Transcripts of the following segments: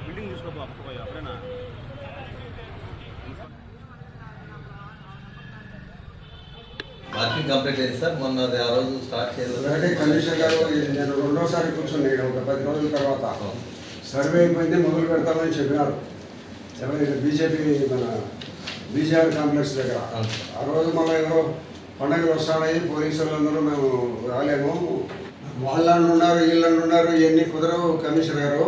Building తీసుకోపో అప్పుకోయా అప్పుడేనా marking complete అయింది సార్. మొన్న ఆ రోజు స్టార్ట్ చేయాలి. కమిషనర్ గారు నేను రెండోసారి కూర్చున్నాను ఒక 10 రోజుల తర్వాత సర్వే అయిపోయింది మొదలు పెడతామని చెప్పినారు. ఎవరైనా బీజేపీ మన బీజేఆర్ కాంప్లెక్స్ దగ్గర ఆ రోజు మళ్ళీ ఎవరో పండుగలు వస్తున్నాయి పోలీసులు అందరూ మేము రాలేము వాళ్ళని ఉన్నారు వీళ్ళని ఉన్నారు ఇవన్నీ కుదరవు కమిషనర్ గారు.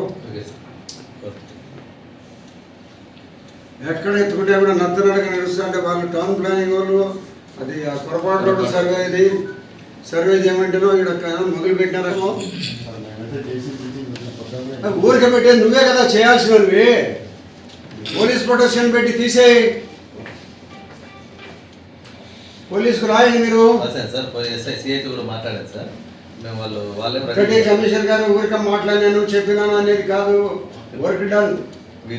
ఎక్కడ ఎత్తుకుంటే కూడా నత్తనడక నడుస్తుంటే వాళ్ళు టౌన్ ప్లానింగ్ వాళ్ళు అది ఆ పొరపాటు సర్వే చేయమంటేనో ఇక్కడ మొదలు పెట్టినారేమో ఊరికే పెట్టేది నువ్వే కదా చేయాల్సినవి. పోలీస్ ప్రొటెక్షన్ పెట్టి తీసేయి, పోలీసుకు రాయండి మీరు. కూడా మాట్లాడారు సార్. మేము వాళ్ళే కమిషనర్ గారు ఊరికే మాట్లాడినాను చెప్పినాను అనేది కాదు. వర్క్ డన్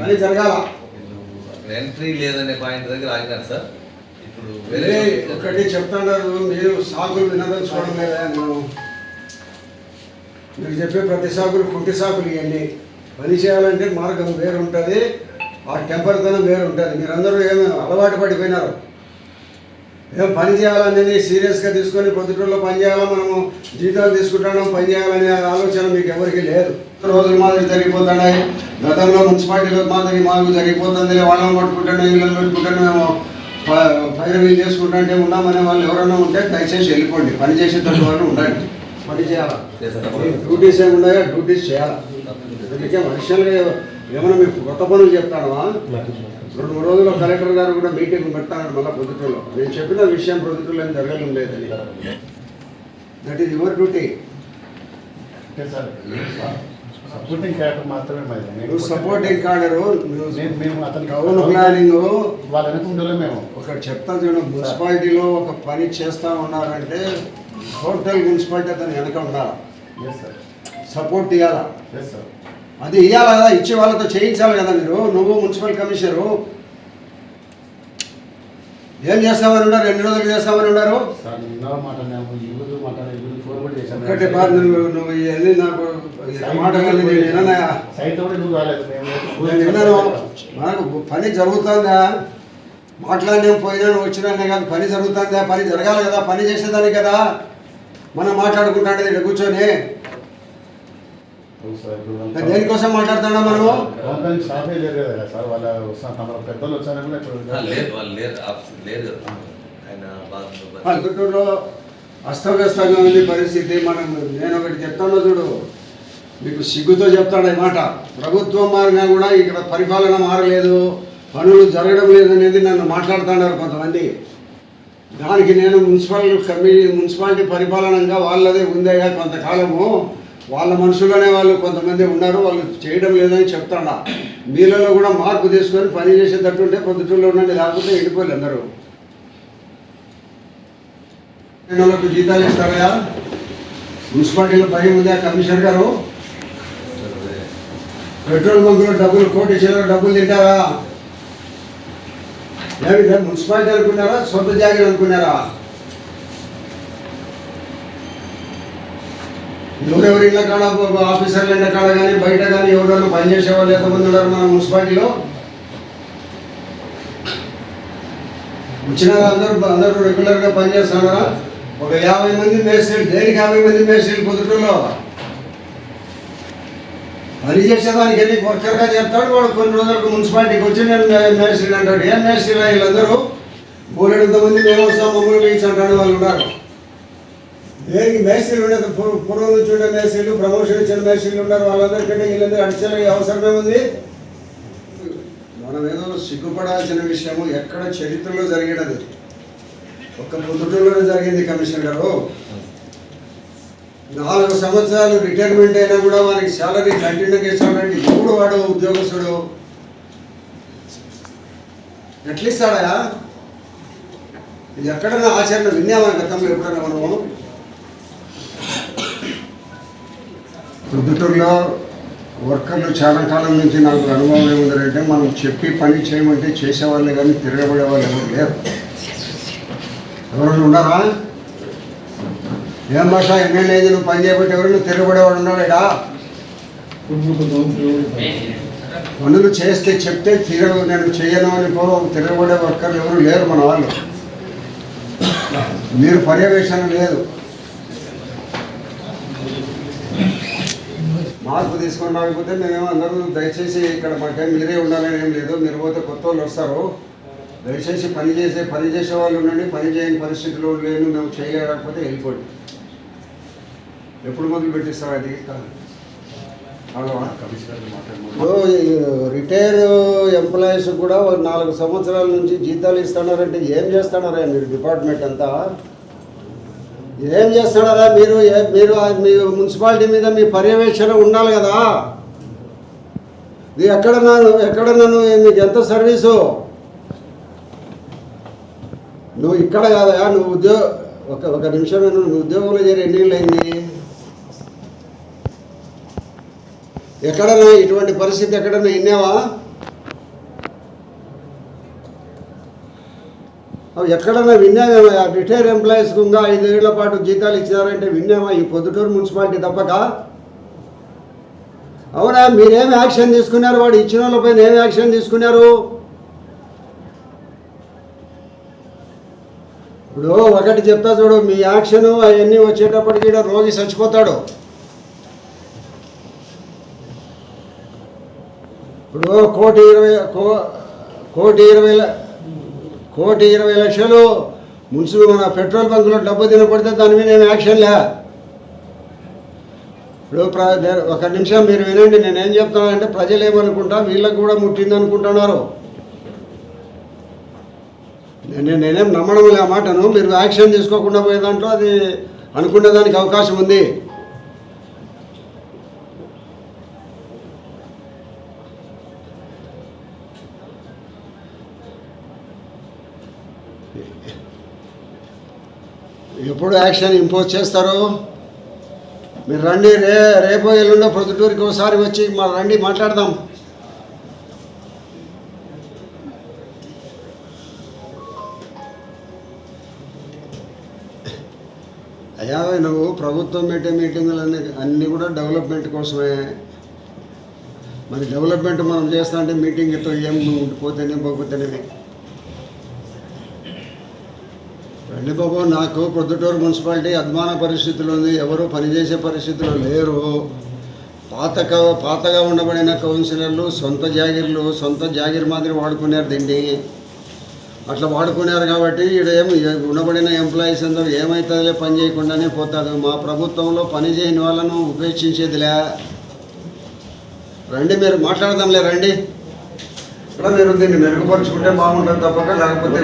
అని జరగాల. ఎంట్రీ లేదనే పాయింట్ దగ్గర ఆగినారు సార్. ఇప్పుడు వేరే ఒకటి చెప్తున్నారు మీరు సాగులు వినదలుచుకోవడం లేదా? మీరు చెప్పే ప్రతి సాగులు కుంటి సాగులు ఇవన్నీ. పని చేయాలంటే మార్గం వేరు ఉంటుంది, ఆ టెంపర్తనం వేరు ఉంటుంది. మీరందరూ ఏమో అలవాటు పడిపోయినారు. ఏం పని చేయాలనేది సీరియస్గా తీసుకొని పొద్దుటూరులో పని చేయాలా, మనము జీతాలు తీసుకుంటాం పని చేయాలనే ఆలోచన మీకు ఎవరికి లేదు. రోజుల మాదిరి జరిగిపోతున్నాయి. గతంలో మున్సిపాలిటీలో మాదిరి మాకు జరిగిపోతుంది. వాళ్ళని పట్టుకుంటాను వీళ్ళని పెట్టుకుంటాను మేము పైరవీలు చేసుకుంటుంటే ఉన్నామనే వాళ్ళు ఎవరైనా ఉంటే దయచేసి వెళ్ళిపోండి. పని చేసేటట్టు వాళ్ళు ఉండండి, పని చేయాలా. డ్యూటీస్ ఏమి ఉన్నాయో డ్యూటీస్ చేయాలా. అందుకే అడిషనల్గా ఏమైనా మీకు కొత్త పనులు చెప్తానవా? 2-3 రోజుల్లో కలెక్టర్ గారు కూడా మీటింగ్ పెడతాను మళ్ళీ పొద్దుటూరులో. నేను చెప్పిన విషయం పొద్దుటూరులో ఏం జరగడం లేదని. That is your duty. Supporting cadre మాత్రమే. సపోర్టింగ్ క్యాడరు మేము అతను టౌన్ ప్లానింగ్ వాళ్ళ వెనక మేము ఒకటి చెప్తాను చూడండి. మున్సిపాలిటీలో ఒక పని చేస్తూ ఉన్నారంటే టోటల్ మున్సిపాలిటీ అతను వెనక ఉండాలి. సపోర్ట్ ఇవ్వాలా, అది ఇవ్వాలి కదా. ఇచ్చే వాళ్ళతో చేయించాలి కదా. నువ్వు మున్సిపల్ కమిషనరు ఏం చేస్తామని ఉన్నారు? 2 రోజులు చేస్తామని ఉన్నారు. ఒకటి బాధ నువ్వు ఇవన్నీ నాకు మాటలు విన్నాను. మనకు పని జరుగుతుందా? మాట్లాడినా పోయినా వచ్చినానే కాదు, పని జరుగుతుందా? పని జరగాలి కదా, పని చేసేదానికి కదా మనం మాట్లాడుకుంటాంటే ఇక్కడ కూర్చొని. దేనికోసం మాట్లాడుతున్నా మనము? గుంటూరులో అస్తవ్యస్తంగా ఉంది పరిస్థితి. నేను ఒకటి చెప్తాను చూడు, మీకు సిగ్గుతో చెప్తాడు ఈ మాట. ప్రభుత్వం మారినా కూడా ఇక్కడ పరిపాలన మారలేదు, పనులు జరగడం లేదు అనేది నన్ను మాట్లాడుతున్నారు కొంతమంది. దానికి నేను మున్సిపాలిటీ పరిపాలనంగా వాళ్ళదే ఉందయ్యా కొంతకాలము, వాళ్ళ మనుషులనే వాళ్ళు కొంతమంది ఉన్నారు, వాళ్ళు చేయడం లేదని చెప్తాడా. మీలలో కూడా మార్పు తీసుకొని పని చేసేటట్టుంటే పొద్దుటూరులో ఉండండి, లేకపోతే వెళ్ళిపోయి అందరూ. వాళ్ళకు జీతాలు ఇస్తారా? మున్సిపాలిటీలో భయం ఉందా కమిషనర్ గారు? పెట్రోల్ బంకులో డబ్బులు కోటి చిల్లర డబ్బులు తింటారా? ఏమి మున్సిపాలిటీ అనుకున్నారా, సొంత జాగ్రత్త అనుకున్నారా? ఎవరెవరి ఇళ్ళ కాడ, ఆఫీసర్ల ఇళ్ళ కాడ కానీ బయట కానీ ఎవరైనా పనిచేసే వాళ్ళు ఎంతమంది ఉన్నారు మన మున్సిపాలిటీలో? వచ్చిన అందరూ రెగ్యులర్గా పనిచేస్తున్నారా? ఒక 50 మంది మేస్త్రీలు. దేనికి 50 మంది మేస్త్రీలు పొద్దుటూరులో? పని చేసేదానికి వెళ్ళి వర్కర్గా చెప్తాడు వాడు. కొన్ని రోజులకు మున్సిపాలిటీకి వచ్చి నేను మేస్త్రీలు అంటాడు. ఏం మేస్త్రీలు వీళ్ళందరూ? 300 మంది మేము వస్తాం మమ్మల్ని వేయించి అంటాడు వాళ్ళు ఉన్నారు. దేనికి మేస్త్రీలు ఉండేది? పూర్వం నుంచి ఉండే మేస్త్రీలు, ప్రమోషన్ ఇచ్చిన మేస్త్రీలు ఉన్నారు. వాళ్ళందరికంటే వీళ్ళందరూ అడిషనల్గా అవసరమే ఉంది. మనం ఏదో సిగ్గుపడాల్సిన విషయము ఎక్కడ చరిత్రలో జరిగినది, ఒక్క పొద్దుటూరులోనే జరిగింది. కమిషనర్ గారు 4 సంవత్సరాలు రిటైర్మెంట్ అయినా కూడా వారికి శాలరీ కంటిన్యూగా ఇస్తాడంటే ఇప్పుడు వాడు ఉద్యోగస్తుడు ఎట్లా ఇస్తాడా? ఇది ఎక్కడైనా ఆచరణ విన్నామా గతంలో ఎప్పుడైనా మనము? పొద్దుటూరులో వర్కర్లు చాలా కాలం నుంచి నాకు అనుభవం ఏముందంటే, మనం చెప్పి పని చేయమంటే చేసేవాళ్ళే కానీ తిరగబడే వాళ్ళు ఎవరు లేరు. ఎవరైనా ఉన్నారా? ఏం భాష ఎమ్మెల్యే నువ్వు పని చేయబట్టి ఎవరైనా తిరగబడేవాడు ఉన్నాడా? పనులు చేస్తే చెప్తే నేను చేయను అని తిరగబడే వర్కర్లు ఎవరు లేరు మన వాళ్ళు. మీరు పర్యవేక్షణ లేదు. మార్పు తీసుకొని రాకపోతే మేమేమో అందరూ దయచేసి ఇక్కడ మాకేం మీరే ఉండాలని ఏం లేదు. మీరు పోతే కొత్త వాళ్ళు వస్తారు. దయచేసి పని చేసే వాళ్ళు ఉండండి. పని చేయని పరిస్థితుల్లో లేను మేము చేయలేకపోతే వెళ్ళిపోండి. ఎప్పుడు మొదలు పెట్టిస్తాం అది రిటైర్ ఎంప్లాయీస్ కూడా 4 సంవత్సరాల నుంచి జీతాలు ఇస్తున్నారంటే ఏం చేస్తున్నారా మీరు? డిపార్ట్మెంట్ అంతా ఏం చేస్తున్నారా మీరు? మీ మున్సిపాలిటీ మీద మీ పర్యవేక్షణ ఉండాలి కదా. ఇది ఎక్కడ నన్ను మీకు ఎంత సర్వీసు? నువ్వు ఇక్కడ కాదా, నువ్వు ఒక నిమిషం నువ్వు ఉద్యోగంలో చేరి ఎన్ని ఏళ్ళు అయింది? ఎక్కడన్నా ఇటువంటి పరిస్థితి ఎక్కడన్నా విన్నావా? ఎక్కడన్నా విన్నామేమో? రిటైర్ ఎంప్లాయీస్కి ఇంకా 5 ఏళ్ల పాటు జీతాలు ఇచ్చినారంటే విన్నామా? ఈ పొద్దుటూరు మున్సిపాలిటీ తప్పక. అవునా? మీరేమి యాక్షన్ తీసుకున్నారు? వాడు ఇచ్చిన వాళ్ళపైన ఏమి యాక్షన్ తీసుకున్నారు? ఇప్పుడు ఒకటి చెప్తా చూడు, మీ యాక్షన్ అవన్నీ వచ్చేటప్పటికి రోగి చచ్చిపోతాడు. ఇప్పుడు 1,20,00,000 మన పెట్రోల్ బంకులో డబ్బు తినపడితే దాని మీద ఏమి యాక్షన్ లే. ఇప్పుడు ఒక నిమిషం మీరు వినండి, నేనేం చెప్తానంటే ప్రజలు ఏమనుకుంటా, వీళ్ళకు కూడా ముట్టింది అనుకుంటున్నారు. నేనేం నమ్మడం లే ఆ మాటను. మీరు యాక్షన్ తీసుకోకుండా పోయే దాంట్లో అది అనుకునేదానికి అవకాశం ఉంది. ఎప్పుడు యాక్షన్ ఇంపోజ్ చేస్తారు? మీరు రండి, రేపో ఎల్లుండో ప్రొద్దుటూరికి ఒకసారి వచ్చి రండి మాట్లాడదాం. అయ్యా నువ్వు ప్రభుత్వం పెట్టే మీటింగులన్నీ అన్నీ కూడా డెవలప్మెంట్ కోసమే. మరి డెవలప్మెంట్ మనం చేస్తా అంటే మీటింగ్తో ఏం ఉండిపోతేనే పోతేనే. రండి బాబు, నాకు ప్రొద్దుటూరు మున్సిపాలిటీ అద్మాన పరిస్థితులు ఉంది. ఎవరు పనిచేసే పరిస్థితులు లేరు. పాతగా ఉండబడిన కౌన్సిలర్లు సొంత జాగిర్ మాదిరి వాడుకున్నారు దీన్ని. అట్లా వాడుకున్నారు కాబట్టి ఈడేమి ఉండబడిన ఎంప్లాయీస్ అందరూ ఏమవుతుందిలే, పని చేయకుండానే పోతారు. మా ప్రభుత్వంలో పని చేయని వాళ్ళను ఉపేక్షించేదిలే. రండి, మీరు మాట్లాడదాంలే, రండి. ఇక్కడ మీరు దీన్ని మెరుగుపరుచుకుంటే బాగుంటుంది తప్పక, లేకపోతే